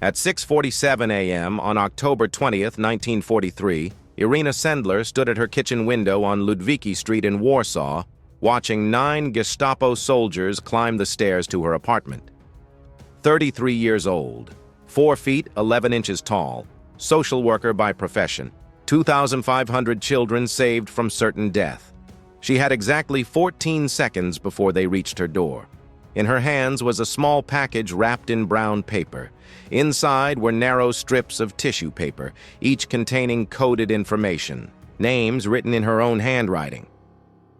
At 6:47 a.m. on October 20th, 1943, Irena Sendler stood at her kitchen window on Ludwiki Street in Warsaw, watching 9 Gestapo soldiers climb the stairs to her apartment. 33 years old, 4 feet 11 inches tall, social worker by profession, 2,500 children saved from certain death. She had exactly 14 seconds before they reached her door. In her hands was a small package wrapped in brown paper. Inside were narrow strips of tissue paper, each containing coded information, names written in her own handwriting.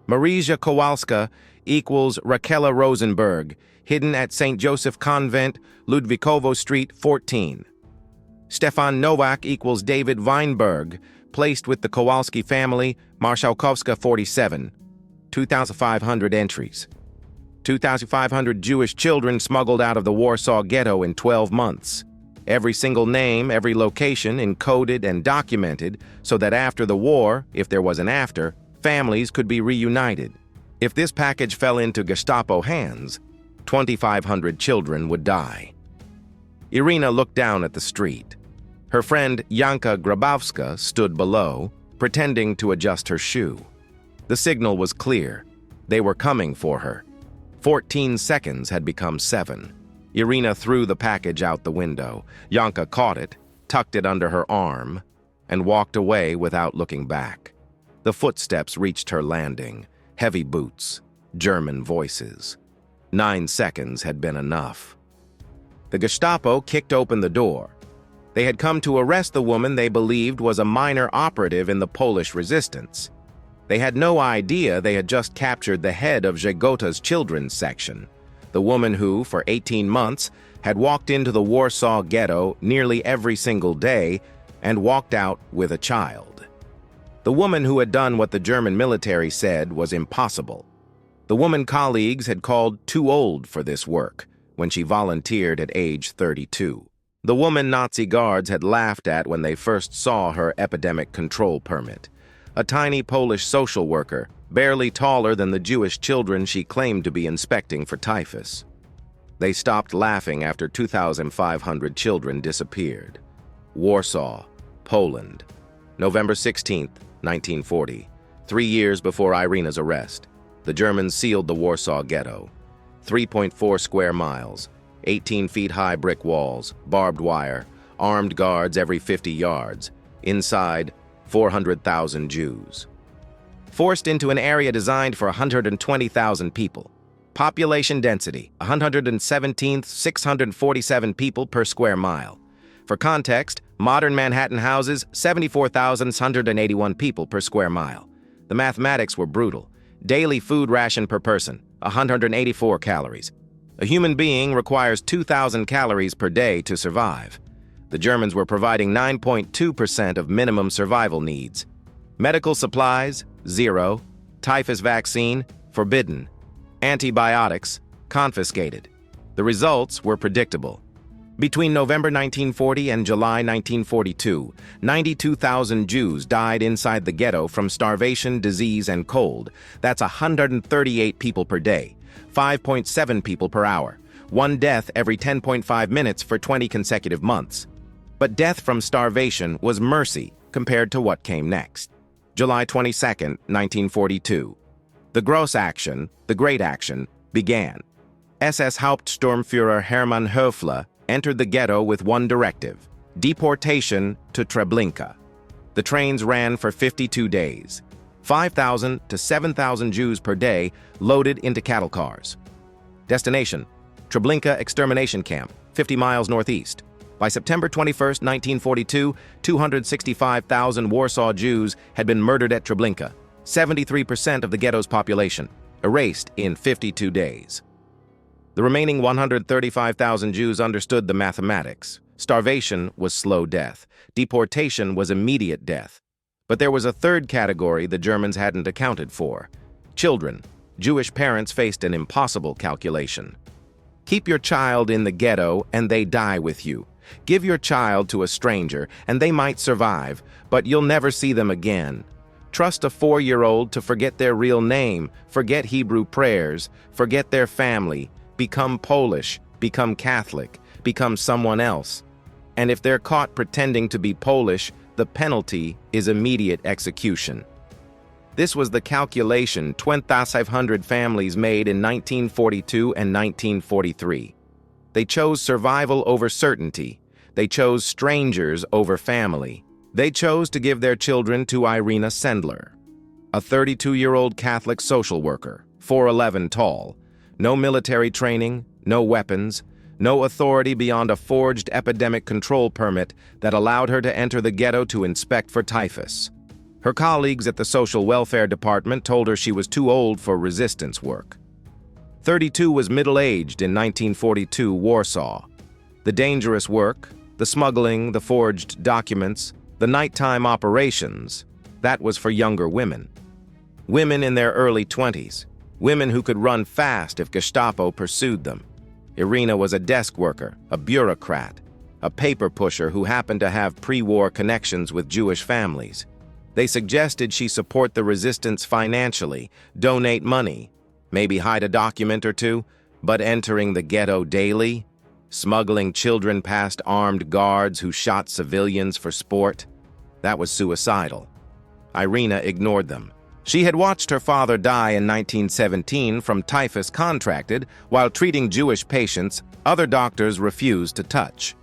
Marija Kowalska equals Raquela Rosenberg, hidden at St. Joseph Convent, Ludwikovo Street, 14. Stefan Novak equals David Weinberg, placed with the Kowalski family, Marszałkowska 47. 2,500 entries. 2,500 Jewish children smuggled out of the Warsaw Ghetto in 12 months. Every single name, every location encoded and documented so that after the war, if there was an after, families could be reunited. If this package fell into Gestapo hands, 2,500 children would die. Irena looked down at the street. Her friend Janka Grabowska stood below, pretending to adjust her shoe. The signal was clear. They were coming for her. 14 seconds had become 7. Irena threw the package out the window. Janka caught it, tucked it under her arm, and walked away without looking back. The footsteps reached her landing. Heavy boots, German voices. 9 seconds had been enough. The Gestapo kicked open the door. They had come to arrest the woman they believed was a minor operative in the Polish resistance. They had no idea they had just captured the head of Żegota's children's section, the woman who, for 18 months, had walked into the Warsaw Ghetto nearly every single day and walked out with a child. The woman who had done what the German military said was impossible. The woman colleagues had called too old for this work when she volunteered at age 32. The woman Nazi guards had laughed at when they first saw her epidemic control permit. A tiny Polish social worker, barely taller than the Jewish children she claimed to be inspecting for typhus. They stopped laughing after 2,500 children disappeared. Warsaw, Poland, November 16, 1940, 3 years before Irena's arrest. The Germans sealed the Warsaw Ghetto. 3.4 square miles, 18 feet high brick walls, barbed wire, armed guards every 50 yards. Inside, 400,000 Jews. Forced into an area designed for 120,000 people. Population density, 117th, 647 people per square mile. For context, modern Manhattan houses 74,181 people per square mile. The mathematics were brutal. Daily food ration per person, 184 calories. A human being requires 2,000 calories per day to survive. The Germans were providing 9.2% of minimum survival needs. Medical supplies, 0. Typhus vaccine, forbidden. Antibiotics, confiscated. The results were predictable. Between November 1940 and July 1942, 92,000 Jews died inside the ghetto from starvation, disease, and cold. That's 138 people per day, 5.7 people per hour, 1 death every 10.5 minutes for 20 consecutive months. But death from starvation was mercy compared to what came next. July 22, 1942. The Gross Action, the Great Action, began. SS Hauptsturmführer Hermann Höfle entered the ghetto with one directive: deportation to Treblinka. The trains ran for 52 days. 5,000 to 7,000 Jews per day loaded into cattle cars. Destination: Treblinka Extermination Camp, 50 miles northeast. By September 21, 1942, 265,000 Warsaw Jews had been murdered at Treblinka, 73% of the ghetto's population, erased in 52 days. The remaining 135,000 Jews understood the mathematics. Starvation was slow death. Deportation was immediate death. But there was a third category the Germans hadn't accounted for: children. Jewish parents faced an impossible calculation. Keep your child in the ghetto and they die with you. Give your child to a stranger and they might survive, but you'll never see them again. Trust a 4-year-old to forget their real name, forget Hebrew prayers, forget their family, become Polish, become Catholic, become someone else. and if they're caught pretending to be Polish, the penalty is immediate execution. This was the calculation 2,500 families made in 1942 and 1943. They chose survival over certainty. They chose strangers over family. They chose to give their children to Irena Sendler, a 32-year-old Catholic social worker, 4'11" tall, no military training, no weapons, no authority beyond a forged epidemic control permit that allowed her to enter the ghetto to inspect for typhus. Her colleagues at the social welfare department told her she was too old for resistance work. 32 was middle-aged in 1942 Warsaw. The dangerous work, the smuggling, the forged documents, the nighttime operations, that was for younger women. Women in their early 20s, women who could run fast if Gestapo pursued them. Irena was a desk worker, a bureaucrat, a paper pusher who happened to have pre-war connections with Jewish families. They suggested she support the resistance financially, donate money, maybe hide a document or two, but entering the ghetto daily, smuggling children past armed guards who shot civilians for sport, that was suicidal. Irena ignored them. She had watched her father die in 1917 from typhus contracted while treating Jewish patients other doctors refused to touch.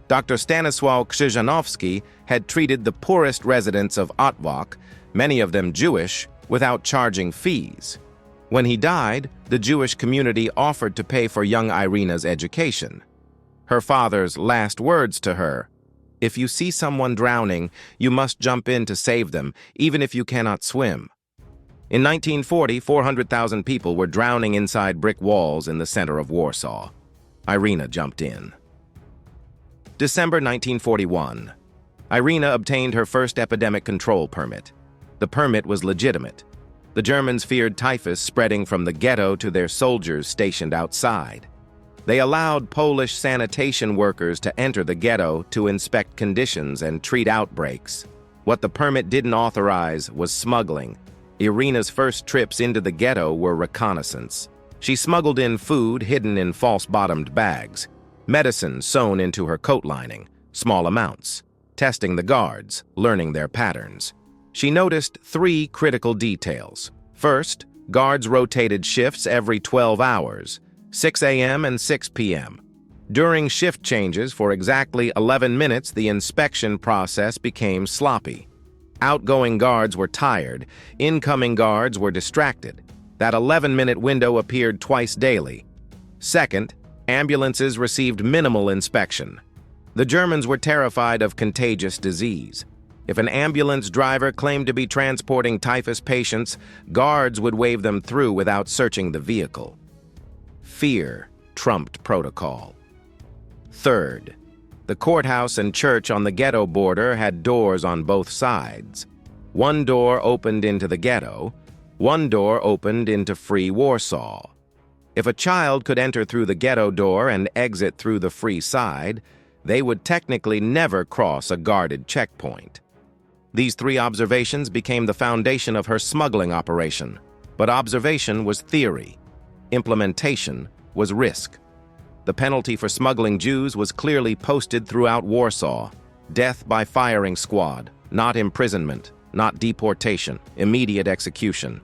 Dr. Stanisław Krzyżanowski had treated the poorest residents of Otwock, many of them Jewish, without charging fees. When he died, the Jewish community offered to pay for young Irena's education. Her father's last words to her: "If you see someone drowning, you must jump in to save them, even if you cannot swim." In 1940, 400,000 people were drowning inside brick walls in the center of Warsaw. Irena jumped in. December 1941. Irena obtained her first epidemic control permit. The permit was legitimate. The Germans feared typhus spreading from the ghetto to their soldiers stationed outside. They allowed Polish sanitation workers to enter the ghetto to inspect conditions and treat outbreaks. What the permit didn't authorize was smuggling. Irena's first trips into the ghetto were reconnaissance. She smuggled in food hidden in false-bottomed bags, medicine sewn into her coat lining, small amounts, testing the guards, learning their patterns. She noticed 3 critical details. First, guards rotated shifts every 12 hours, 6 a.m. and 6 p.m. During shift changes for exactly 11 minutes, the inspection process became sloppy. Outgoing guards were tired, incoming guards were distracted. That 11-minute window appeared twice daily. Second, ambulances received minimal inspection. The Germans were terrified of contagious disease. If an ambulance driver claimed to be transporting typhus patients, guards would wave them through without searching the vehicle. Fear trumped protocol. Third, the courthouse and church on the ghetto border had doors on both sides. One door opened into the ghetto, one door opened into free Warsaw. If a child could enter through the ghetto door and exit through the free side, they would technically never cross a guarded checkpoint. These 3 observations became the foundation of her smuggling operation, but observation was theory. Implementation was risk. The penalty for smuggling Jews was clearly posted throughout Warsaw: death by firing squad, not imprisonment, not deportation, immediate execution.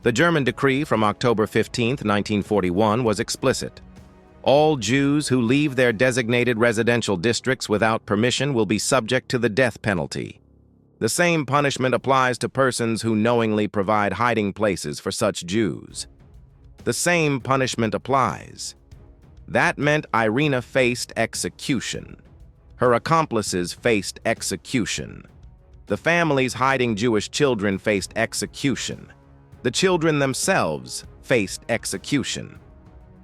The German decree from October 15, 1941 was explicit. All Jews who leave their designated residential districts without permission will be subject to the death penalty. The same punishment applies to persons who knowingly provide hiding places for such Jews. The same punishment applies. That meant Irena faced execution. Her accomplices faced execution. The families hiding Jewish children faced execution. The children themselves faced execution.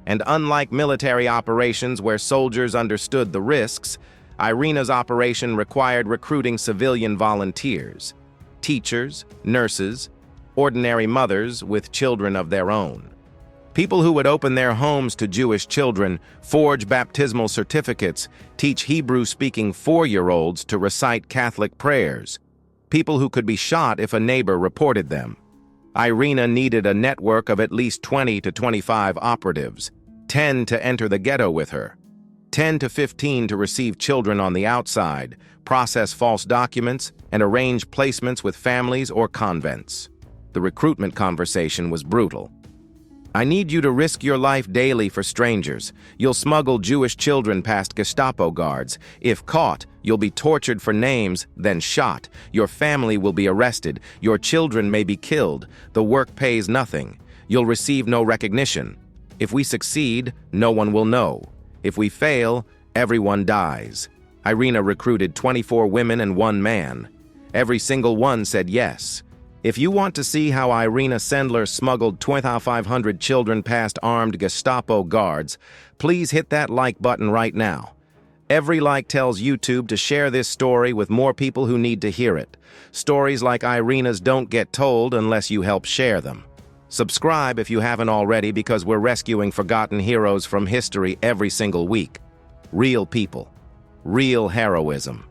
And unlike military operations where soldiers understood the risks, Irena's operation required recruiting civilian volunteers, teachers, nurses, ordinary mothers with children of their own. People who would open their homes to Jewish children, forge baptismal certificates, teach Hebrew-speaking 4-year-olds to recite Catholic prayers. People who could be shot if a neighbor reported them. Irena needed a network of at least 20 to 25 operatives, 10 to enter the ghetto with her. 10 to 15 to receive children on the outside, process false documents, and arrange placements with families or convents. The recruitment conversation was brutal. I need you to risk your life daily for strangers. You'll smuggle Jewish children past Gestapo guards. If caught, you'll be tortured for names, then shot. Your family will be arrested. Your children may be killed. The work pays nothing. You'll receive no recognition. If we succeed, no one will know. If we fail, everyone dies. Irena recruited 24 women and 1 man. Every single one said yes. If you want to see how Irena Sendler smuggled 2,500 children past armed Gestapo guards, please hit that like button right now. Every like tells YouTube to share this story with more people who need to hear it. Stories like Irena's don't get told unless you help share them. Subscribe if you haven't already, because we're rescuing forgotten heroes from history every single week. Real people, real heroism,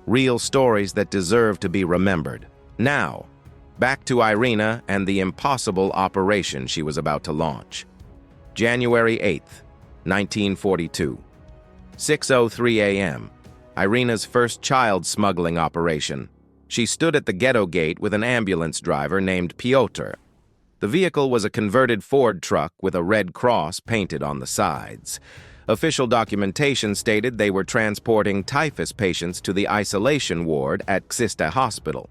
real stories that deserve to be remembered. Now, back to Irena and the impossible operation she was about to launch. January 8th, 1942. 6:03 a.m. Irena's first child smuggling operation. She stood at the ghetto gate with an ambulance driver named Piotr. The vehicle was a converted Ford truck with a red cross painted on the sides. Official documentation stated they were transporting typhus patients to the isolation ward at Gestapo Hospital.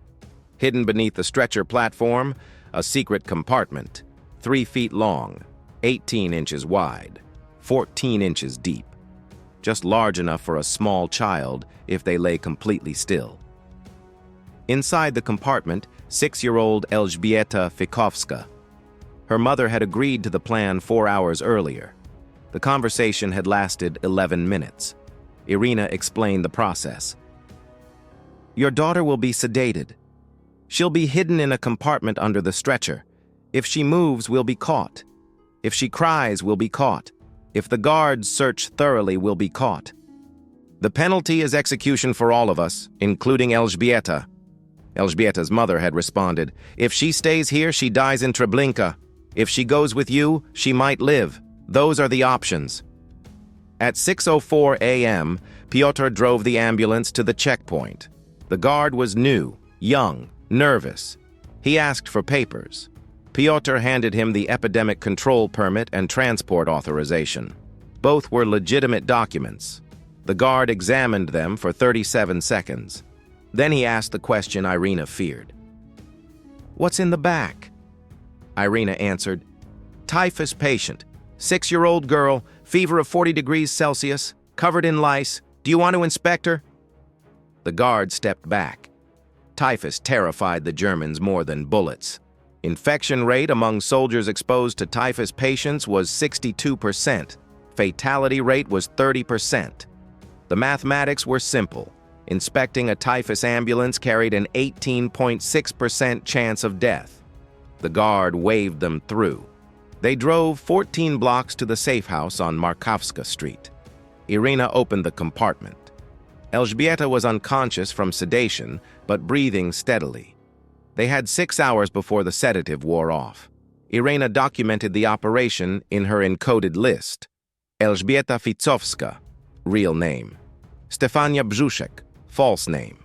Hidden beneath the stretcher platform, a secret compartment, 3 feet long, 18 inches wide, 14 inches deep. Just large enough for a small child if they lay completely still. Inside the compartment, 6-year-old Elżbieta Fikowska. Her mother had agreed to the plan 4 hours earlier. The conversation had lasted 11 minutes. Irena explained the process. Your daughter will be sedated. She'll be hidden in a compartment under the stretcher. If she moves, we'll be caught. If she cries, we'll be caught. If the guards search thoroughly, we'll be caught. The penalty is execution for all of us, including Elżbieta. Elżbieta's mother had responded, if she stays here, she dies in Treblinka. If she goes with you, she might live. Those are the options. At 6:04 a.m., Piotr drove the ambulance to the checkpoint. The guard was new, young, nervous. He asked for papers. Piotr handed him the epidemic control permit and transport authorization. Both were legitimate documents. The guard examined them for 37 seconds. Then he asked the question Irena feared. What's in the back? Irena answered, typhus patient, 6-year-old girl, fever of 40 degrees Celsius, covered in lice. Do you want to inspect her? The guard stepped back. Typhus terrified the Germans more than bullets. Infection rate among soldiers exposed to typhus patients was 62%. Fatality rate was 30%. The mathematics were simple. Inspecting a typhus ambulance carried an 18.6% chance of death. The guard waved them through. They drove 14 blocks to the safe house on Markowska Street. Irena opened the compartment. Elżbieta was unconscious from sedation, but breathing steadily. They had 6 hours before the sedative wore off. Irena documented the operation in her encoded list. Elżbieta Fikowska, real name. Stefania Brzuszek, false name.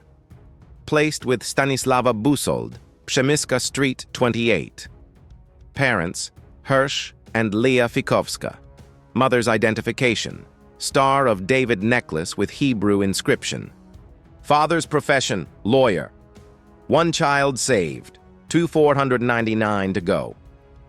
Placed with Stanislawa Busold, Przemyska Street 28. Parents, Hirsch and Leah Fikowska. Mother's identification, Star of David necklace with Hebrew inscription. Father's profession, lawyer. 1 child saved, 2,499 to go.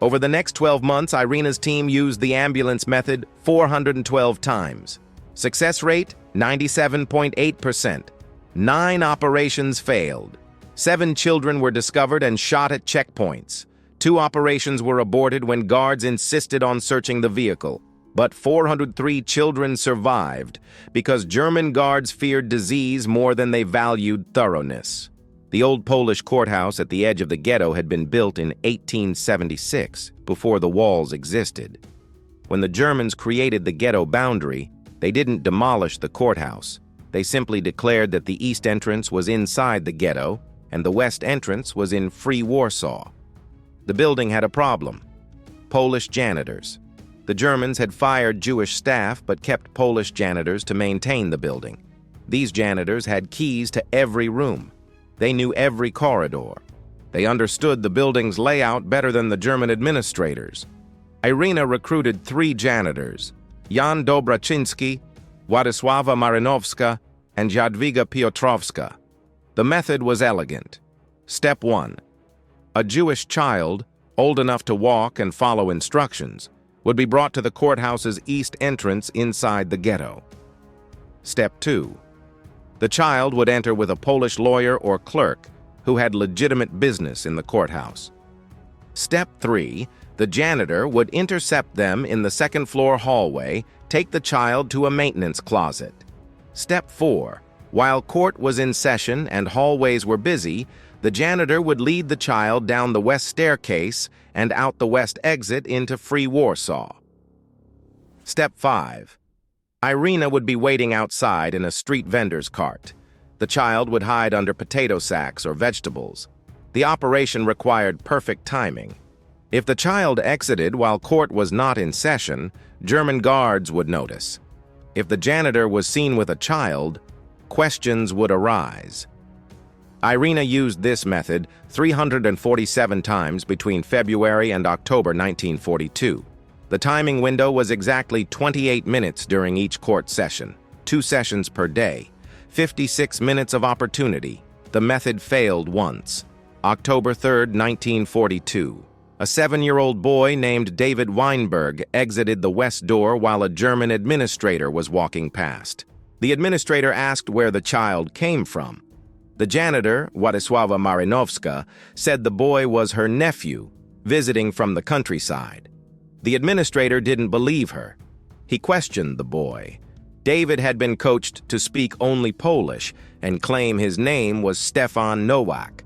Over the next 12 months, Irena's team used the ambulance method 412 times. Success rate, 97.8%. 9 operations failed. 7 children were discovered and shot at checkpoints. 2 operations were aborted when guards insisted on searching the vehicle. But 403 children survived because German guards feared disease more than they valued thoroughness. The old Polish courthouse at the edge of the ghetto had been built in 1876, before the walls existed. When the Germans created the ghetto boundary, they didn't demolish the courthouse. They simply declared that the east entrance was inside the ghetto and the west entrance was in Free Warsaw. The building had a problem. Polish janitors. The Germans had fired Jewish staff but kept Polish janitors to maintain the building. These janitors had keys to every room. They knew every corridor. They understood the building's layout better than the German administrators. Irena recruited 3 janitors, Jan Dobraczynski, Władysława Marinowska, and Jadwiga Piotrowska. The method was elegant. Step 1. A Jewish child, old enough to walk and follow instructions, would be brought to the courthouse's east entrance inside the ghetto. Step 2. The child would enter with a Polish lawyer or clerk who had legitimate business in the courthouse. Step 3. The janitor would intercept them in the second-floor hallway, take the child to a maintenance closet. Step 4. While court was in session and hallways were busy, the janitor would lead the child down the west staircase and out the west exit into free Warsaw. Step 5. Irena would be waiting outside in a street vendor's cart. The child would hide under potato sacks or vegetables. The operation required perfect timing. If the child exited while court was not in session, German guards would notice. If the janitor was seen with a child, questions would arise. Irena used this method 347 times between February and October 1942. The timing window was exactly 28 minutes during each court session, 2 sessions per day, 56 minutes of opportunity. The method failed once. October 3, 1942. A 7-year-old boy named David Weinberg exited the west door while a German administrator was walking past. The administrator asked where the child came from. The janitor, Władysława Marinowska, said the boy was her nephew, visiting from the countryside. The administrator didn't believe her. He questioned the boy. David had been coached to speak only Polish and claim his name was Stefan Nowak.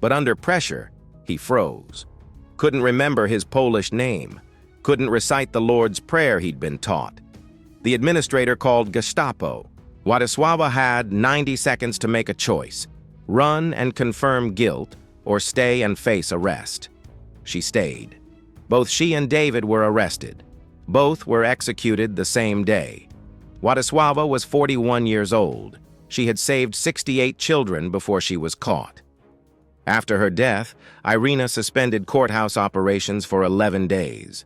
But under pressure, he froze. Couldn't remember his Polish name. Couldn't recite the Lord's Prayer he'd been taught. The administrator called Gestapo. Władysława had 90 seconds to make a choice: run and confirm guilt, or stay and face arrest. She stayed. Both she and David were arrested. Both were executed the same day. Władysława was 41 years old. She had saved 68 children before she was caught. After her death, Irena suspended courthouse operations for 11 days,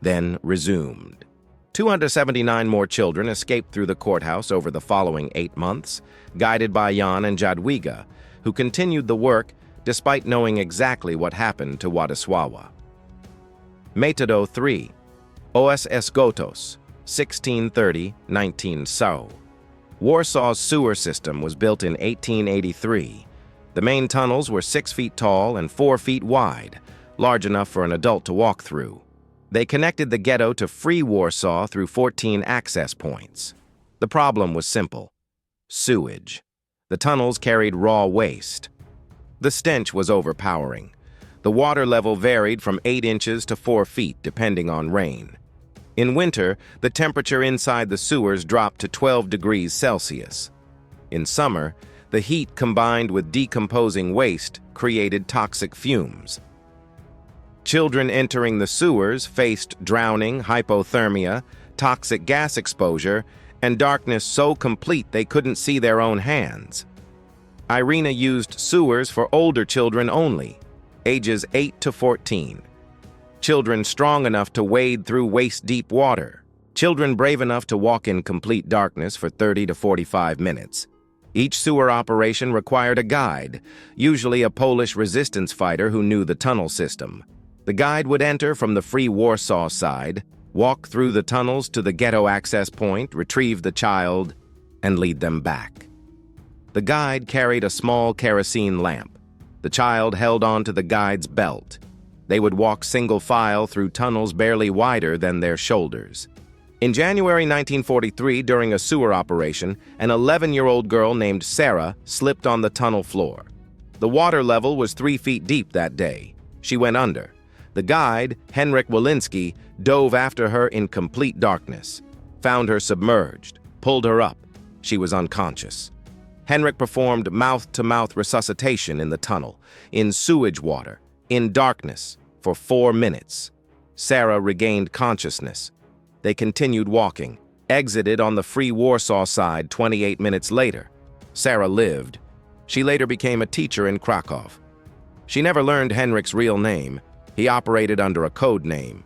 then resumed. 279 more children escaped through the courthouse over the following 8 months, guided by Jan and Jadwiga, who continued the work despite knowing exactly what happened to Władysława. Metodo 3. Os Esgotos, 1630-19 SAO. Warsaw's sewer system was built in 1883. The main tunnels were 6 feet tall and 4 feet wide, large enough for an adult to walk through. They connected the ghetto to free Warsaw through 14 access points. The problem was simple: sewage. The tunnels carried raw waste. The stench was overpowering. The water level varied from 8 inches to 4 feet, depending on rain. In winter, the temperature inside the sewers dropped to 12 degrees Celsius. In summer, the heat combined with decomposing waste created toxic fumes. Children entering the sewers faced drowning, hypothermia, toxic gas exposure, and darkness so complete they couldn't see their own hands. Irena used sewers for older children only, ages 8 to 14. Children strong enough to wade through waist-deep water. Children brave enough to walk in complete darkness for 30 to 45 minutes. Each sewer operation required a guide, usually a Polish resistance fighter who knew the tunnel system. The guide would enter from the free Warsaw side, walk through the tunnels to the ghetto access point, retrieve the child, and lead them back. The guide carried a small kerosene lamp. The child held on to the guide's belt. They would walk single file through tunnels barely wider than their shoulders. In January 1943, during a sewer operation, an 11-year-old girl named Sarah slipped on the tunnel floor. The water level was 3 feet deep that day. She went under. The guide, Henryk Walensky, dove after her in complete darkness, found her submerged, pulled her up. She was unconscious. Henryk performed mouth-to-mouth resuscitation in the tunnel, in sewage water, in darkness, for 4 minutes. Sarah regained consciousness. They continued walking, exited on the free Warsaw side 28 minutes later. Sarah lived. She later became a teacher in Krakow. She never learned Henrik's real name. He operated under a code name.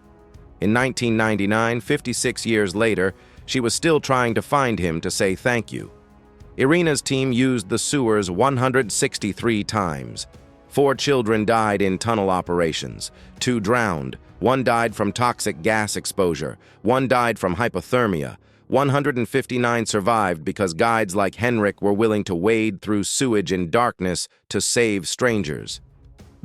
In 1999, 56 years later, she was still trying to find him to say thank you. Irena's team used the sewers 163 times. 4 children died in tunnel operations. 2 drowned. 1 died from toxic gas exposure. 1 died from hypothermia. 159 survived because guides like Henrik were willing to wade through sewage in darkness to save strangers.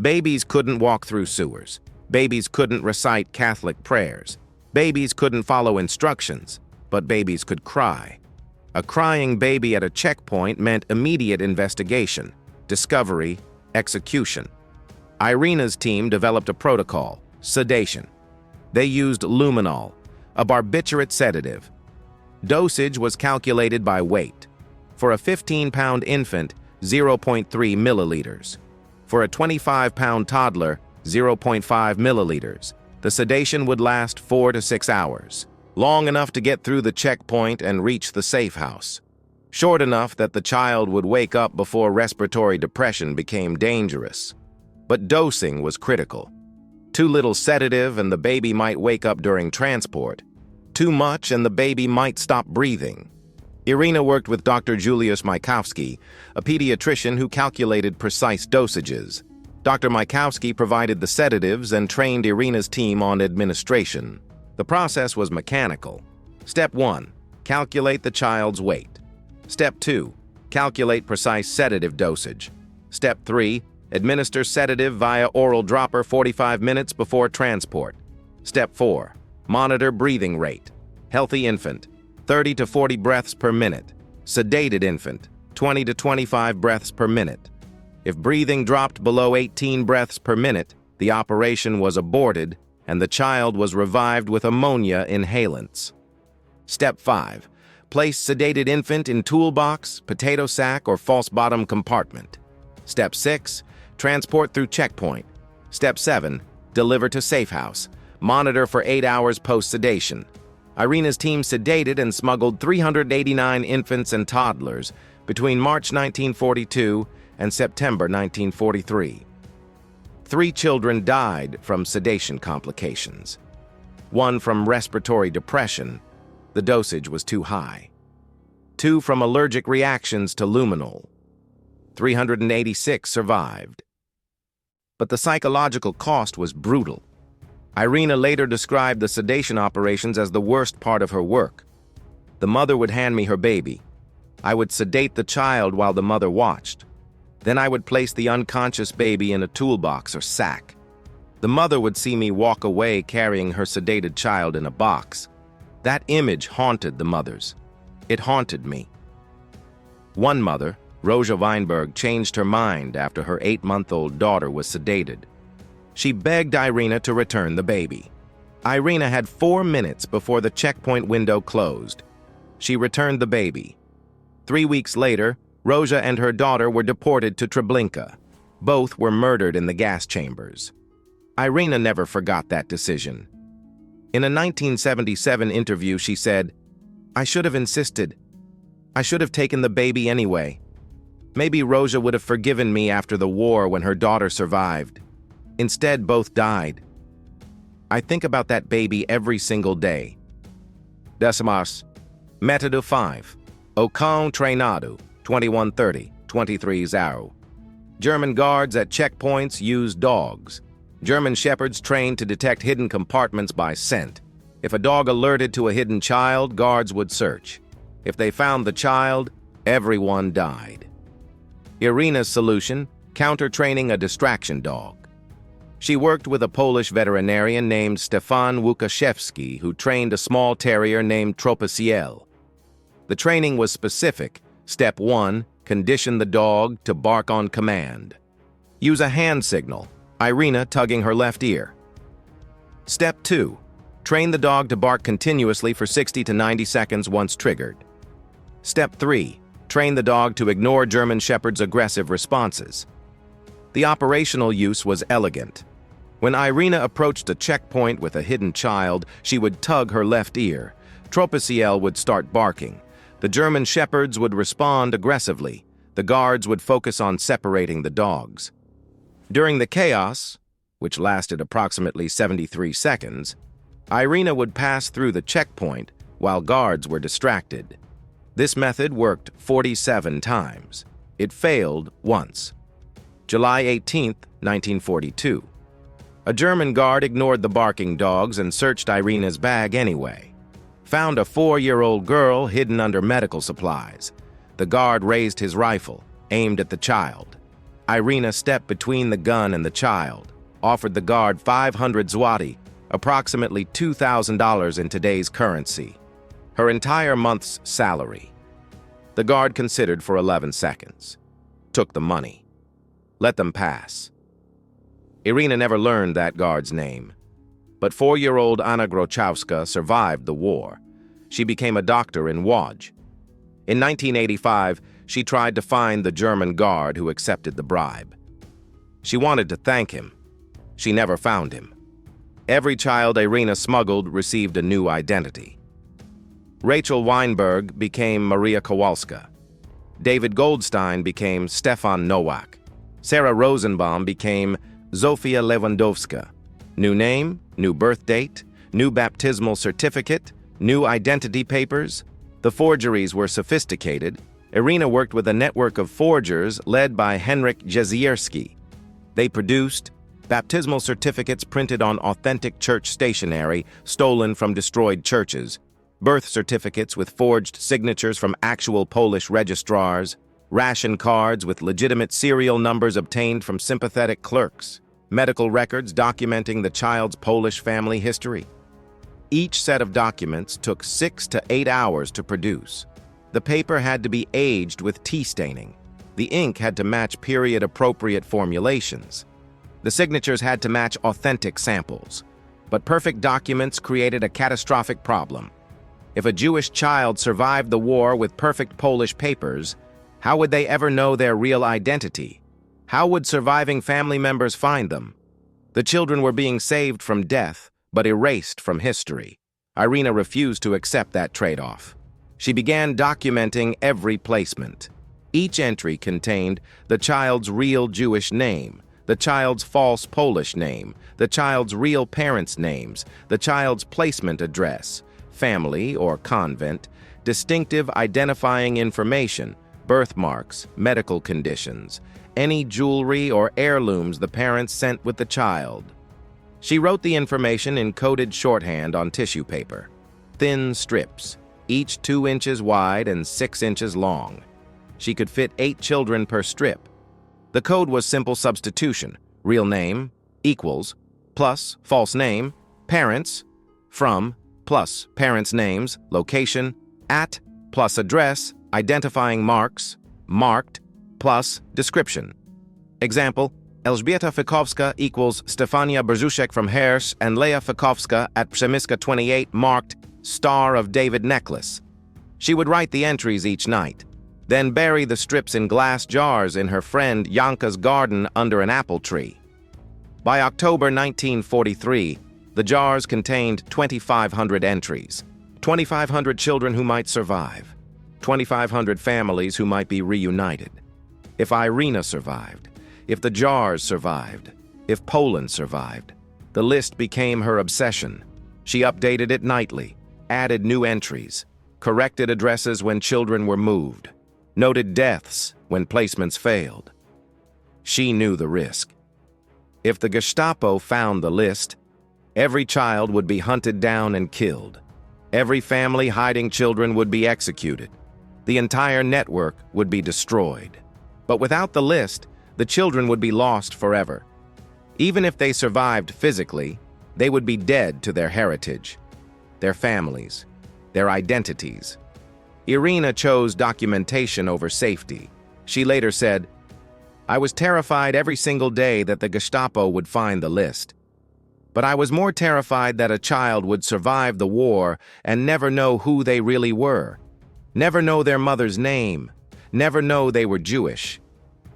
Babies couldn't walk through sewers. Babies couldn't recite Catholic prayers. Babies couldn't follow instructions, but babies could cry. A crying baby at a checkpoint meant immediate investigation, discovery, execution. Irena's team developed a protocol, sedation. They used luminol, a barbiturate sedative. Dosage was calculated by weight. For a 15-pound infant, 0.3 milliliters. For a 25-pound toddler, 0.5 milliliters. The sedation would last 4 to 6 hours, long enough to get through the checkpoint and reach the safe house. Short enough that the child would wake up before respiratory depression became dangerous. But dosing was critical. Too little sedative and the baby might wake up during transport. Too much and the baby might stop breathing. Irena worked with Dr. Julius Majkowski, a pediatrician who calculated precise dosages. Dr. Majkowski provided the sedatives and trained Irena's team on administration. The process was mechanical. Step 1. Calculate the child's weight. Step 2. Calculate precise sedative dosage. Step 3. Administer sedative via oral dropper 45 minutes before transport. Step 4. Monitor breathing rate. Healthy infant, 30 to 40 breaths per minute. Sedated infant, 20 to 25 breaths per minute. If breathing dropped below 18 breaths per minute, the operation was aborted and the child was revived with ammonia inhalants. Step 5. Place sedated infant in toolbox, potato sack, or false bottom compartment. Step 6. Transport through checkpoint. Step 7. Deliver to safe house. Monitor for 8 hours post-sedation. Irena's team sedated and smuggled 389 infants and toddlers between March 1942 and September 1943. 3 children died from sedation complications. 1 from respiratory depression. The dosage was too high. 2 from allergic reactions to luminol. 386 survived. But the psychological cost was brutal. Irena later described the sedation operations as the worst part of her work. The mother would hand me her baby. I would sedate the child while the mother watched. Then I would place the unconscious baby in a toolbox or sack. The mother would see me walk away carrying her sedated child in a box. That image haunted the mothers. It haunted me. One mother, Rosa Weinberg, changed her mind after her 8-month-old daughter was sedated. She begged Irena to return the baby. Irena had 4 minutes before the checkpoint window closed. She returned the baby. 3 weeks later, Rosa and her daughter were deported to Treblinka. Both were murdered in the gas chambers. Irena never forgot that decision. In a 1977 interview, she said, "I should have insisted. I should have taken the baby anyway. Maybe Rosa would have forgiven me after the war when her daughter survived. Instead, both died. I think about that baby every single day." Decimas. Método 5. O cão treinado, 2130, 23:0. German guards at checkpoints use dogs. German shepherds trained to detect hidden compartments by scent. If a dog alerted to a hidden child, guards would search. If they found the child, everyone died. Irena's solution: counter-training a distraction dog. She worked with a Polish veterinarian named Stefan Łukaszewski, who trained a small terrier named Tropiciel. The training was specific. Step 1, condition the dog to bark on command. Use a hand signal, Irena tugging her left ear. Step 2, train the dog to bark continuously for 60 to 90 seconds once triggered. Step 3, train the dog to ignore German Shepherd's aggressive responses. The operational use was elegant. When Irena approached a checkpoint with a hidden child, she would tug her left ear. Tropiciel would start barking. The German shepherds would respond aggressively. The guards would focus on separating the dogs. During the chaos, which lasted approximately 73 seconds, Irena would pass through the checkpoint while guards were distracted. This method worked 47 times. It failed once. July 18, 1942. A German guard ignored the barking dogs and searched Irena's bag anyway. Found a 4-year-old girl hidden under medical supplies. The guard raised his rifle, aimed at the child. Irena stepped between the gun and the child, offered the guard 500 zloty, approximately $2,000 in today's currency, her entire month's salary. The guard considered for 11 seconds, took the money, let them pass. Irena never learned that guard's name, but 4-year-old Anna Grochowska survived the war. She became a doctor in Łódź. In 1985, she tried to find the German guard who accepted the bribe. She wanted to thank him. She never found him. Every child Irena smuggled received a new identity. Rachel Weinberg became Maria Kowalska. David Goldstein became Stefan Nowak. Sarah Rosenbaum became Zofia Lewandowska. New name, new birth date, new baptismal certificate, new identity papers. The forgeries were sophisticated. Irena worked with a network of forgers led by Henryk Jezierski. They produced baptismal certificates printed on authentic church stationery stolen from destroyed churches, birth certificates with forged signatures from actual Polish registrars, ration cards with legitimate serial numbers obtained from sympathetic clerks, medical records documenting the child's Polish family history. Each set of documents took 6 to 8 hours to produce. The paper had to be aged with tea staining. The ink had to match period-appropriate formulations. The signatures had to match authentic samples. But perfect documents created a catastrophic problem. If a Jewish child survived the war with perfect Polish papers, how would they ever know their real identity? How would surviving family members find them? The children were being saved from death, but erased from history. Irena refused to accept that trade-off. She began documenting every placement. Each entry contained the child's real Jewish name, the child's false Polish name, the child's real parents' names, the child's placement address, family or convent, distinctive identifying information, birthmarks, medical conditions, any jewelry or heirlooms the parents sent with the child. She wrote the information in coded shorthand on tissue paper, thin strips, each 2 inches wide and 6 inches long. She could fit 8 children per strip. The code was simple substitution: real name equals plus false name, parents, from plus parents' names, location, at plus address, identifying marks, marked, plus description. Example: Elżbieta Fikowska equals Stefania Brzuszek from Hersh and Leia Fikowska at Przemyska 28 marked Star of David necklace. She would write the entries each night, then bury the strips in glass jars in her friend Janka's garden under an apple tree. By October 1943, the jars contained 2,500 entries, 2,500 children who might survive, 2,500 families who might be reunited. If Irena survived, if the jars survived, if Poland survived, the list became her obsession. She updated it nightly, added new entries, corrected addresses when children were moved, noted deaths when placements failed. She knew the risk. If the Gestapo found the list, every child would be hunted down and killed. Every family hiding children would be executed. The entire network would be destroyed. But without the list, the children would be lost forever. Even if they survived physically, they would be dead to their heritage, their families, their identities. Irena chose documentation over safety. She later said, "I was terrified every single day that the Gestapo would find the list. But I was more terrified that a child would survive the war and never know who they really were, never know their mother's name, never know they were Jewish.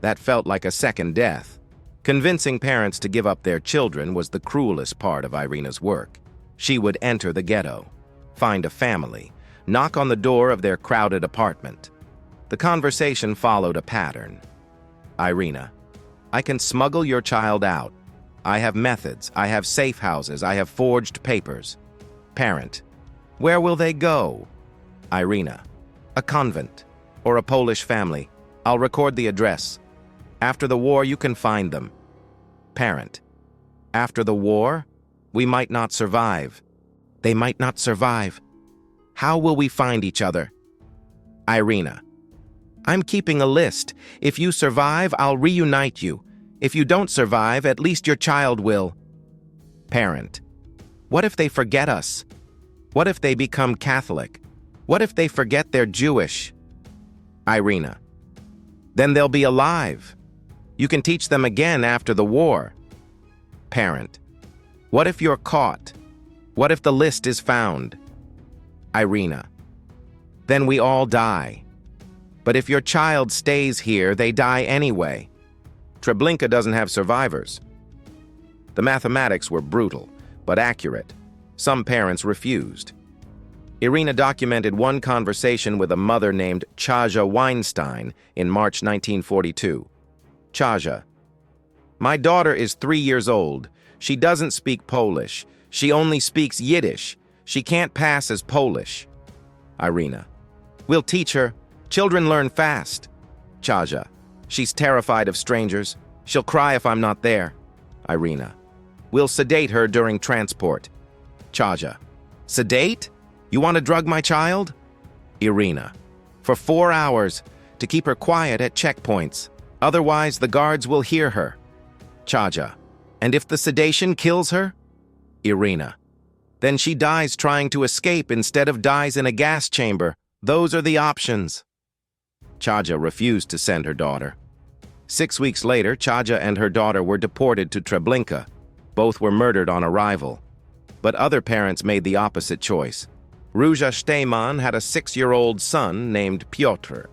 That felt like a second death." Convincing parents to give up their children was the cruelest part of Irena's work. She would enter the ghetto, find a family, knock on the door of their crowded apartment. The conversation followed a pattern. Irena, I can smuggle your child out. I have methods, I have safe houses, I have forged papers. Parent, where will they go? Irena, a convent or a Polish family. I'll record the address. After the war, you can find them. Parent, after the war, we might not survive. They might not survive. How will we find each other? Irena, I'm keeping a list. If you survive, I'll reunite you. If you don't survive, at least your child will. Parent, what if they forget us? What if they become Catholic? What if they forget they're Jewish? Irena, then they'll be alive. You can teach them again after the war. Parent, what if you're caught? What if the list is found? Irena, then we all die. But if your child stays here, they die anyway. Treblinka doesn't have survivors. The mathematics were brutal, but accurate. Some parents refused. Irena documented one conversation with a mother named Chaja Weinstein in March 1942. Chaja, my daughter is 3 years old. She doesn't speak Polish. She only speaks Yiddish. She can't pass as Polish. Irena, we'll teach her. Children learn fast. Chaja, she's terrified of strangers. She'll cry if I'm not there. Irena, we'll sedate her during transport. Chaja, sedate? You want to drug my child? Irena, for 4 hours, to keep her quiet at checkpoints. Otherwise, the guards will hear her. Chaja, and if the sedation kills her? Irena, then she dies trying to escape instead of dies in a gas chamber. Those are the options. Chaja refused to send her daughter. 6 weeks later, Chaja and her daughter were deported to Treblinka. Both were murdered on arrival. But other parents made the opposite choice. Róża Steyman had a 6-year-old son named Piotr.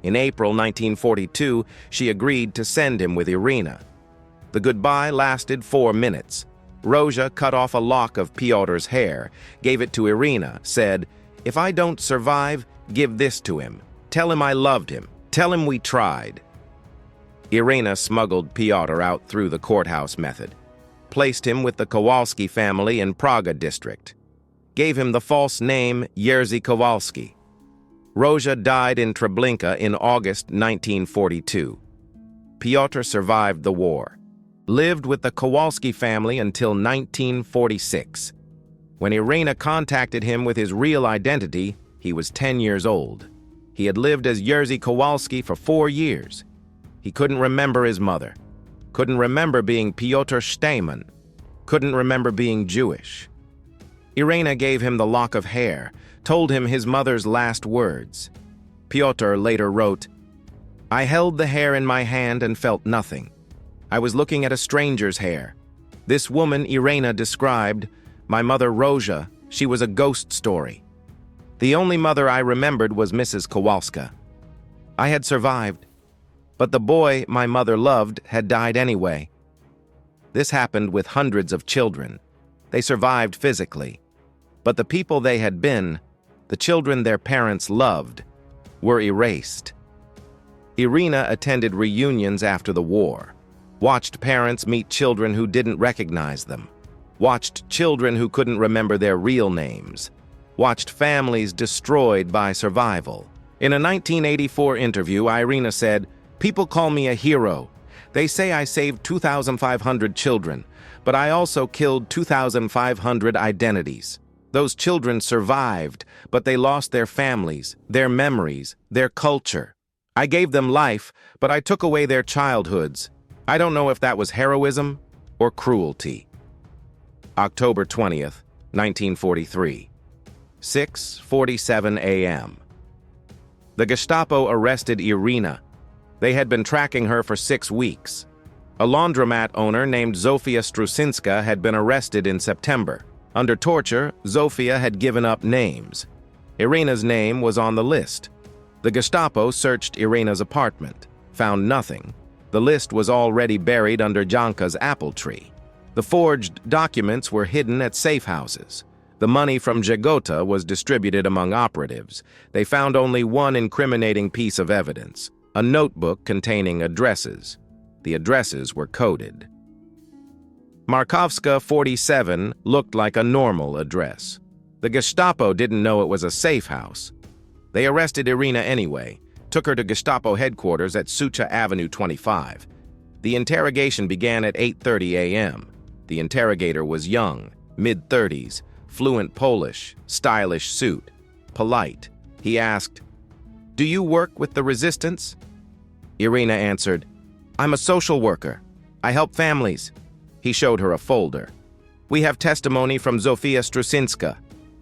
In April 1942, she agreed to send him with Irena. The goodbye lasted 4 minutes. Róża cut off a lock of Piotr's hair, gave it to Irena, said, "If I don't survive, give this to him. Tell him I loved him. Tell him we tried." Irena smuggled Piotr out through the courthouse method, placed him with the Kowalski family in Praga district, gave him the false name Jerzy Kowalski. Róża died in Treblinka in August 1942. Piotr survived the war, lived with the Kowalski family until 1946. When Irena contacted him with his real identity, he was 10 years old. He had lived as Jerzy Kowalski for 4 years. He couldn't remember his mother, couldn't remember being Piotr Steyman, couldn't remember being Jewish. Irena gave him the lock of hair, told him his mother's last words. Piotr later wrote, "I held the hair in my hand and felt nothing. I was looking at a stranger's hair. This woman Irena described, my mother Róża, she was a ghost story. The only mother I remembered was Mrs. Kowalska. I had survived, but the boy my mother loved had died anyway." This happened with hundreds of children. They survived physically, but the people they had been, the children their parents loved, were erased. Irena attended reunions after the war, watched parents meet children who didn't recognize them, watched children who couldn't remember their real names, watched families destroyed by survival. In a 1984 interview, Irena said, "People call me a hero. They say I saved 2,500 children, but I also killed 2,500 identities. Those children survived, but they lost their families, their memories, their culture. I gave them life, but I took away their childhoods. I don't know if that was heroism or cruelty." October 20th, 1943, 6:47 a.m. The Gestapo arrested Irena. They had been tracking her for 6 weeks. A laundromat owner named Zofia Strusinska had been arrested in September. Under torture, Zofia had given up names. Irena's name was on the list. The Gestapo searched Irena's apartment, found nothing. The list was already buried under Janka's apple tree. The forged documents were hidden at safe houses. The money from Gestapo was distributed among operatives. They found only one incriminating piece of evidence, a notebook containing addresses. The addresses were coded. Markovska 47 looked like a normal address. The Gestapo didn't know it was a safe house. They arrested Irena anyway, took her to Gestapo headquarters at Sucha Avenue 25. The interrogation began at 8:30 a.m. The interrogator was young, mid-30s, fluent Polish, stylish suit, polite. He asked, "Do you work with the resistance?" Irena answered, "I'm a social worker. I help families." He showed her a folder. "We have testimony from Zofia Strusinska.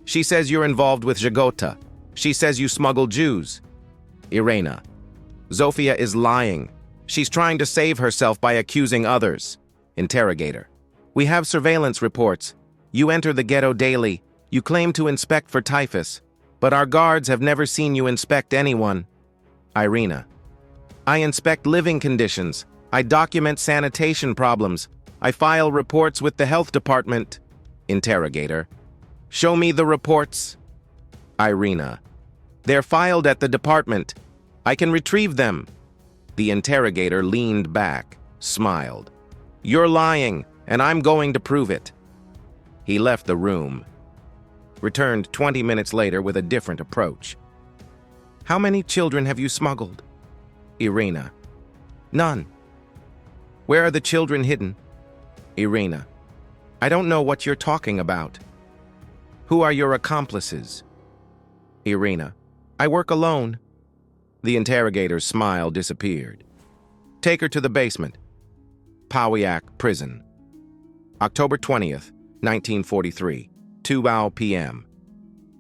She says you're involved with Gestapo. She says you smuggle Jews." Irena, "Zofia is lying. She's trying to save herself by accusing others." Interrogator, "We have surveillance reports. You enter the ghetto daily. You claim to inspect for typhus, but our guards have never seen you inspect anyone." Irena, "I inspect living conditions. I document sanitation problems. I file reports with the health department." Interrogator, "Show me the reports." Irena, "They're filed at the department. I can retrieve them." The interrogator leaned back, smiled. "You're lying, and I'm going to prove it." He left the room, returned 20 minutes later with a different approach. "How many children have you smuggled?" Irena, "None." "Where are the children hidden?" Irena, "I don't know what you're talking about." "Who are your accomplices?" Irena, "I work alone." The interrogator's smile disappeared. "Take her to the basement." Pawiak Prison. October 20th, 1943, 2 p.m.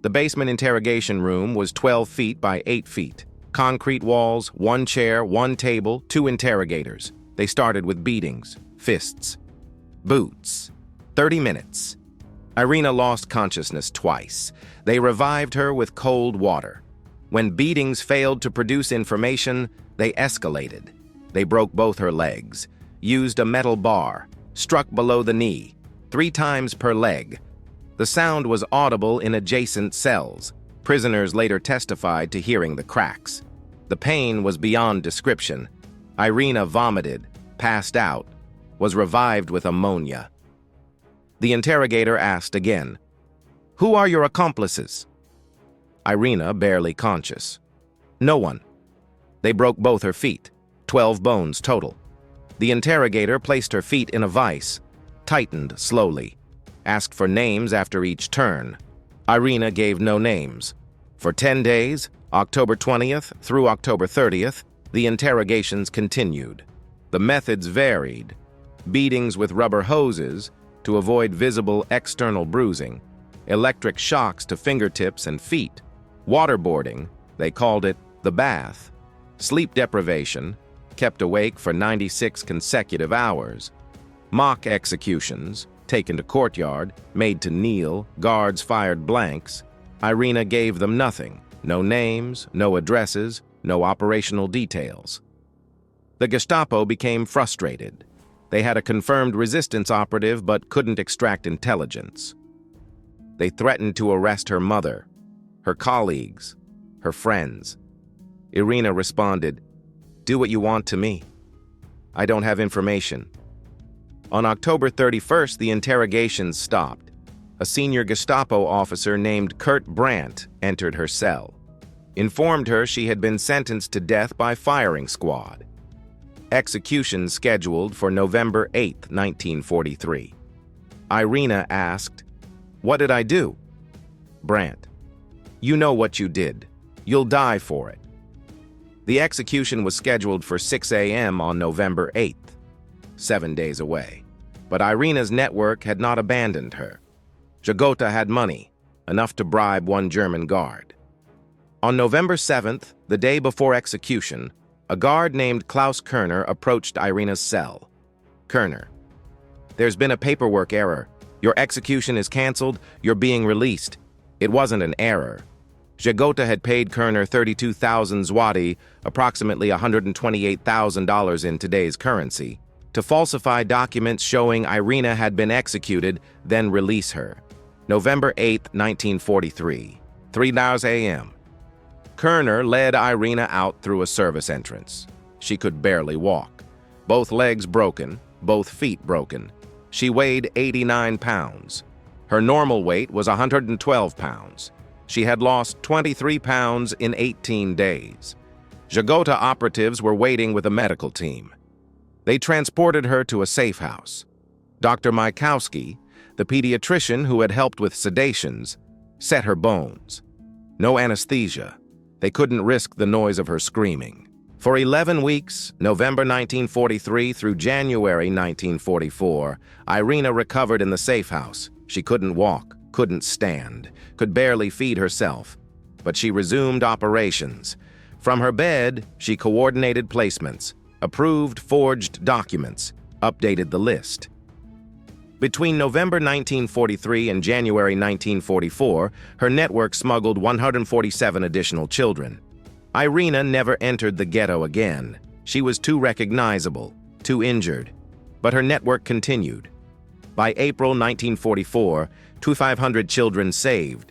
The basement interrogation room was 12 feet by 8 feet. Concrete walls, 1 chair, 1 table, 2 interrogators. They started with beatings, fists, boots. 30 minutes. Irena lost consciousness twice. They revived her with cold water. When beatings failed to produce information, they escalated. They broke both her legs, used a metal bar, struck below the knee, 3 times per leg. The sound was audible in adjacent cells. Prisoners later testified to hearing the cracks. The pain was beyond description. Irena vomited, passed out, was revived with ammonia. The interrogator asked again, "Who are your accomplices?" Irena, barely conscious. "No one." They broke both her feet, 12 bones total. The interrogator placed her feet in a vise, tightened slowly, asked for names after each turn. Irena gave no names. For 10 days, October 20th through October 30th, the interrogations continued. The methods varied. Beatings with rubber hoses to avoid visible external bruising, electric shocks to fingertips and feet, waterboarding, they called it the bath, sleep deprivation, kept awake for 96 consecutive hours, mock executions, taken to courtyard, made to kneel, guards fired blanks. Irena gave them nothing, no names, no addresses, no operational details. The Gestapo became frustrated. They had a confirmed resistance operative but couldn't extract intelligence. They threatened to arrest her mother, her colleagues, her friends. Irena responded, "Do what you want to me. I don't have information." On October 31st, the interrogations stopped. A senior Gestapo officer named Kurt Brandt entered her cell, informed her she had been sentenced to death by firing squad. Execution scheduled for November 8, 1943. Irena asked, "What did I do?" Brandt, "You know what you did. You'll die for it." The execution was scheduled for 6 a.m. on November 8th, 7 days away. But Irena's network had not abandoned her. Gestapo had money, enough to bribe one German guard. On November 7th, the day before execution, a guard named Klaus Kerner approached Irena's cell. "Kerner, there's been a paperwork error. Your execution is canceled. You're being released." "It wasn't an error. Gestapo had paid Kerner 32,000 zloty, approximately $128,000 in today's currency, to falsify documents showing Irena had been executed, then release her. November 8, 1943, 3:00 a.m. Kerner led Irena out through a service entrance. She could barely walk. Both legs broken, both feet broken. She weighed 89 pounds. Her normal weight was 112 pounds. She had lost 23 pounds in 18 days. Gestapo operatives were waiting with a medical team. They transported her to a safe house. Dr. Majkowski, the pediatrician who had helped with sedations, set her bones. No anesthesia. They couldn't risk the noise of her screaming. For 11 weeks, November 1943 through January 1944, Irena recovered in the safe house. She couldn't walk, couldn't stand, could barely feed herself. But she resumed operations. From her bed, she coordinated placements, approved forged documents, updated the list. Between November 1943 and January 1944, her network smuggled 147 additional children. Irena never entered the ghetto again. She was too recognizable, too injured. But her network continued. By April 1944, 2,500 children saved.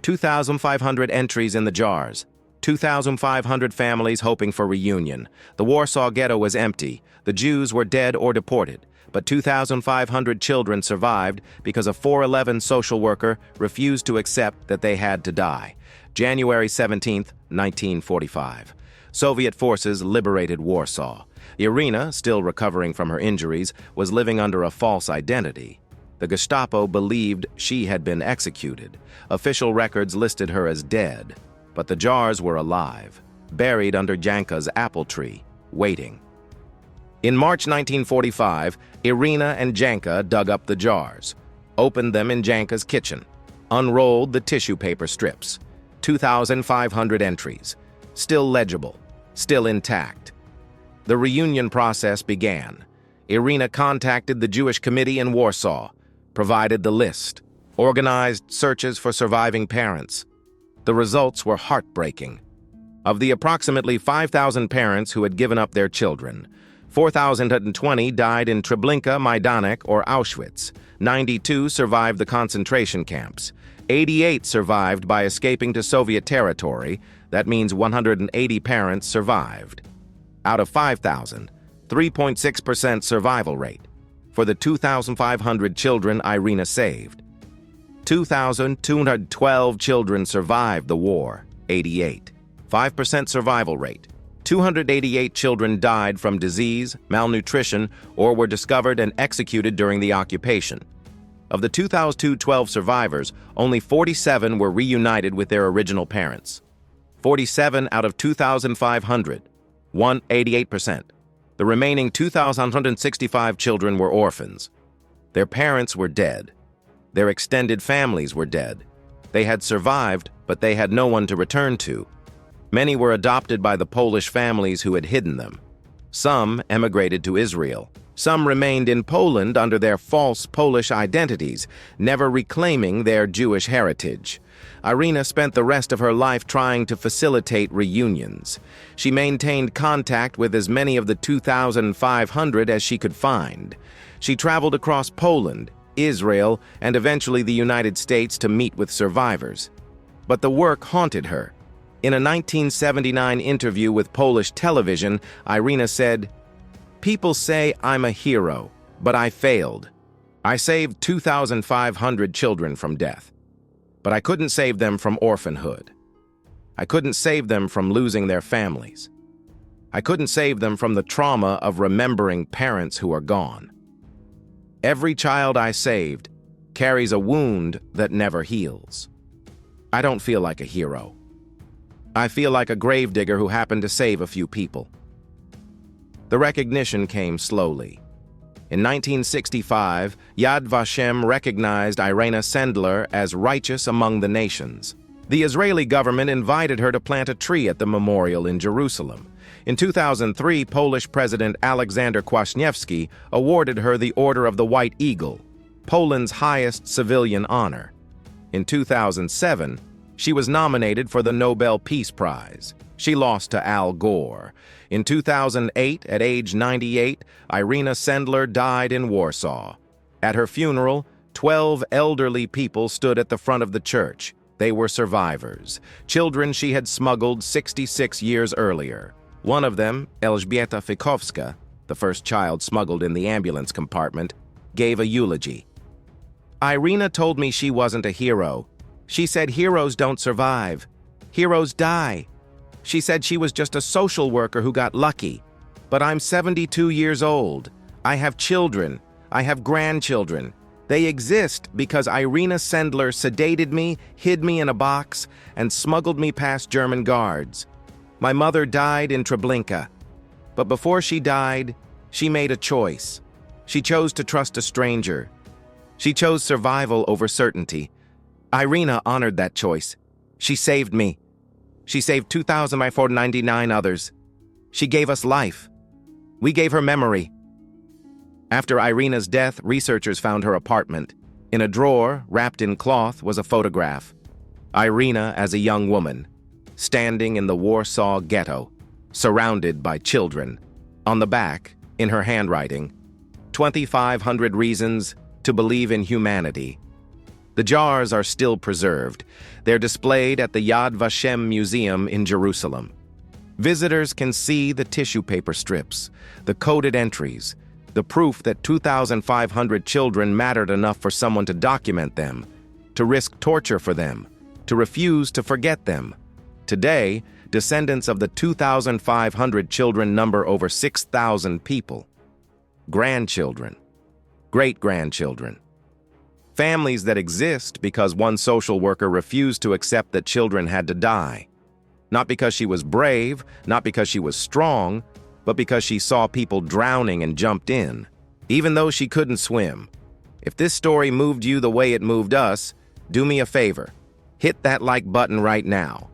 2,500 entries in the jars. 2,500 families hoping for reunion. The Warsaw Ghetto was empty. The Jews were dead or deported. But 2,500 children survived because a 411 social worker refused to accept that they had to die. January 17, 1945. Soviet forces liberated Warsaw. Irena, still recovering from her injuries, was living under a false identity. The Gestapo believed she had been executed. Official records listed her as dead. But the jars were alive, buried under Janka's apple tree, waiting. In March 1945, Irena and Janka dug up the jars, opened them in Janka's kitchen, unrolled the tissue paper strips. 2,500 entries, still legible, still intact. The reunion process began. Irena contacted the Jewish committee in Warsaw, provided the list, organized searches for surviving parents. The results were heartbreaking. Of the approximately 5,000 parents who had given up their children, 4,020 died in Treblinka, Majdanek, or Auschwitz. 92 survived the concentration camps. 88 survived by escaping to Soviet territory. That means 180 parents survived. Out of 5,000, 3.6% survival rate. For the 2,500 children Irena saved. 2,212 children survived the war, 88. 5% survival rate. 288 children died from disease, malnutrition, or were discovered and executed during the occupation. Of the 2,212 survivors, only 47 were reunited with their original parents. 47 out of 2,500, 188%. The remaining 2,165 children were orphans. Their parents were dead. Their extended families were dead. They had survived, but they had no one to return to. Many were adopted by the Polish families who had hidden them. Some emigrated to Israel. Some remained in Poland under their false Polish identities, never reclaiming their Jewish heritage. Irena spent the rest of her life trying to facilitate reunions. She maintained contact with as many of the 2,500 as she could find. She traveled across Poland, Israel, and eventually the United States to meet with survivors. But the work haunted her. In a 1979 interview with Polish television, Irena said, "People say I'm a hero, but I failed. I saved 2,500 children from death, but I couldn't save them from orphanhood. I couldn't save them from losing their families. I couldn't save them from the trauma of remembering parents who are gone. Every child I saved carries a wound that never heals. I don't feel like a hero. I feel like a gravedigger who happened to save a few people." The recognition came slowly. In 1965, Yad Vashem recognized Irena Sendler as righteous among the nations. The Israeli government invited her to plant a tree at the memorial in Jerusalem. In 2003, Polish President Alexander Kwaśniewski awarded her the Order of the White Eagle, Poland's highest civilian honor. In 2007, She was nominated for the Nobel Peace Prize. She lost to Al Gore. In 2008, at age 98, Irena Sendler died in Warsaw. At her funeral, 12 elderly people stood at the front of the church. They were survivors, children she had smuggled 66 years earlier. One of them, Elżbieta Fikowska, the first child smuggled in the ambulance compartment, gave a eulogy. Irena told me she wasn't a hero. She said heroes don't survive. Heroes die. She said she was just a social worker who got lucky. But I'm 72 years old. I have children. I have grandchildren. They exist because Irena Sendler sedated me, hid me in a box, and smuggled me past German guards. My mother died in Treblinka. But before she died, she made a choice. She chose to trust a stranger. She chose survival over certainty. Irena honored that choice. She saved me. She saved 2,499 others. She gave us life. We gave her memory. After Irena's death, researchers found her apartment. In a drawer, wrapped in cloth, was a photograph. Irena as a young woman, standing in the Warsaw Ghetto, surrounded by children. On the back, in her handwriting, 2,500 reasons to believe in humanity. The jars are still preserved. They're displayed at the Yad Vashem Museum in Jerusalem. Visitors can see the tissue paper strips, the coded entries, the proof that 2,500 children mattered enough for someone to document them, to risk torture for them, to refuse to forget them. Today, descendants of the 2,500 children number over 6,000 people. Grandchildren, great-grandchildren. Families that exist because one social worker refused to accept that children had to die. Not because she was brave, not because she was strong, but because she saw people drowning and jumped in, even though she couldn't swim. If this story moved you the way it moved us, do me a favor. Hit that like button right now.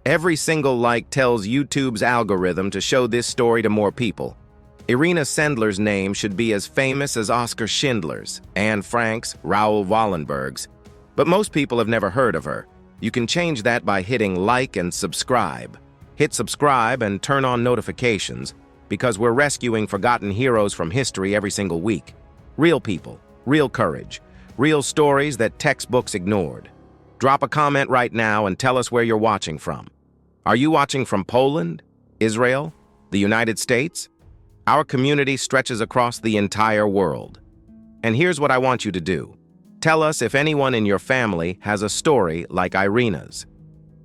Every single like tells YouTube's algorithm to show this story to more people. Irena Sendler's name should be as famous as Oskar Schindler's, Anne Frank's, Raoul Wallenberg's, but most people have never heard of her. You can change that by hitting like and subscribe. Hit subscribe and turn on notifications, because we're rescuing forgotten heroes from history every single week. Real people, real courage, real stories that textbooks ignored. Drop a comment right now and tell us where you're watching from. Are you watching from Poland, Israel, the United States? Our community stretches across the entire world. And here's what I want you to do. Tell us if anyone in your family has a story like Irena's.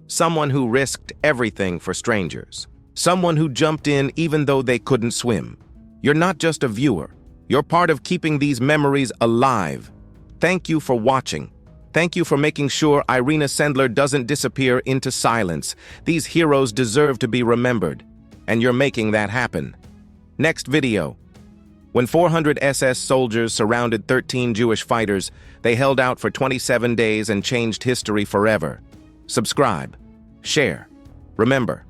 Someone who risked everything for strangers. Someone who jumped in even though they couldn't swim. You're not just a viewer. You're part of keeping these memories alive. Thank you for watching. Thank you for making sure Irena Sendler doesn't disappear into silence. These heroes deserve to be remembered. And you're making that happen. Next video. When 400 SS soldiers surrounded 13 Jewish fighters, they held out for 27 days and changed history forever. Subscribe. Share. Remember,